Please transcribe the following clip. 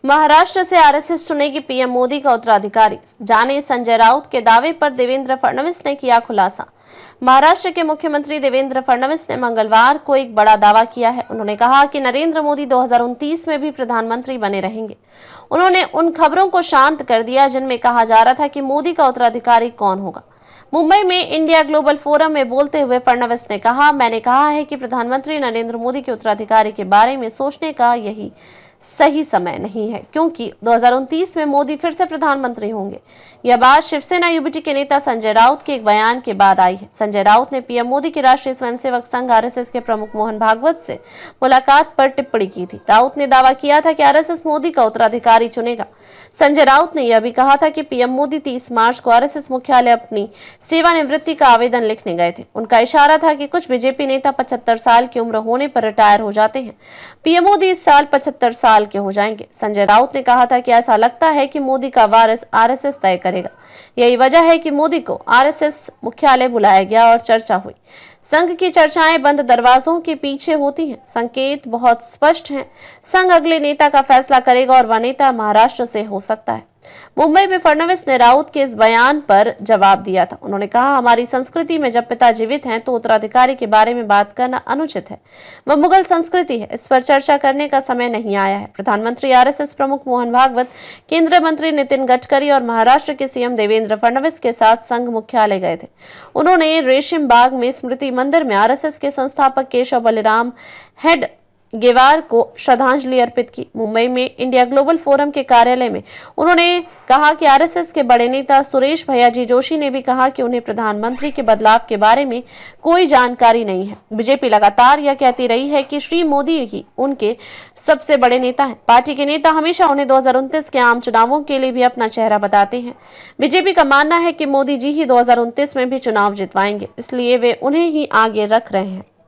महाराष्ट्र से RSS चुनेगी PM Modi का उत्तराधिकारी। जाने संजय राउत के दावे पर देवेंद्र फडणवीस ने किया खुलासा। महाराष्ट्र के मुख्यमंत्री देवेंद्र फडणवीस ने मंगलवार को एक बड़ा दावा किया है। उन्होंने कहा कि नरेंद्र मोदी 2029 में भी प्रधानमंत्री बने रहेंगे। उन्होंने उन खबरों को शांत कर दिया जिनमें कहा जा रहा था कि मोदी का उत्तराधिकारी कौन होगा। मुंबई में इंडिया ग्लोबल फोरम में बोलते हुए फडणवीस ने कहा, मैंने कहा है कि प्रधानमंत्री नरेंद्र मोदी के उत्तराधिकारी के बारे में सोचने का यही सही समय नहीं है, क्योंकि 2029 में मोदी फिर से प्रधानमंत्री होंगे। यह बात शिवसेना यूबीटी के नेता संजय राउत के एक बयान के बाद आई है। संजय राउत ने पीएम मोदी के राष्ट्रीय स्वयंसेवक संघ आरएसएस के प्रमुख मोहन भागवत से मुलाकात पर टिप्पणी की थी। राउत ने दावा किया था कि आरएसएस मोदी का उत्तराधिकारी चुनेगा। संजय राउत ने यह भी कहा था कि पीएम मोदी 30 मार्च को आरएसएस मुख्यालय अपनी सेवानिवृत्ति का आवेदन लिखने गए थे। उनका इशारा था कि कुछ बीजेपी नेता 75 साल की उम्र होने पर रिटायर हो जाते हैं। पीएम मोदी इस साल 75 साल के हो जाएंगे। संजय राउत ने कहा था कि ऐसा लगता है कि मोदी का वारिस आरएसएस तय करेगा। यही वजह है कि मोदी को आरएसएस मुख्यालय बुलाया गया और चर्चा हुई। संघ की चर्चाएं बंद दरवाजों के पीछे होती हैं। संकेत बहुत स्पष्ट हैं। संघ अगले नेता का फैसला करेगा और वह नेता महाराष्ट्र से हो सकता है। मुंबई में फडणवीस ने राउत के इस बयान पर जवाब दिया था। उन्होंने कहा, हमारी संस्कृति में जब पिता जीवित हैं तो उत्तराधिकारी के बारे में बात करना अनुचित है। वह मुगल संस्कृति है। इस पर चर्चा करने का समय नहीं आया है। प्रधानमंत्री, आरएसएस प्रमुख मोहन भागवत, केंद्रीय मंत्री नितिन गडकरी और महाराष्ट्र के सीएम देवेंद्र फडणवीस के साथ संघ मुख्यालय गए थे। उन्होंने रेशिम बाग में स्मृति मंदिर में आरएसएस के संस्थापक केशव बलिराम हेडगेवार को श्रद्धांजलि अर्पित की। मुंबई में इंडिया ग्लोबल फोरम के कार्यालय में उन्होंने कहा कि आरएसएस के बड़े नेता सुरेश भैयाजी जोशी ने भी कहा कि उन्हें प्रधानमंत्री के बदलाव के बारे में कोई जानकारी नहीं है। बीजेपी लगातार यह कहती रही है कि श्री मोदी ही उनके सबसे बड़े नेता हैं। पार्टी के नेता हमेशा उन्हें 2029 के आम चुनावों के लिए भी अपना चेहरा बताते हैं। बीजेपी का मानना है कि मोदी जी ही 2029 में भी चुनाव जितवाएंगे, इसलिए वे उन्हें ही आगे रख रहे हैं।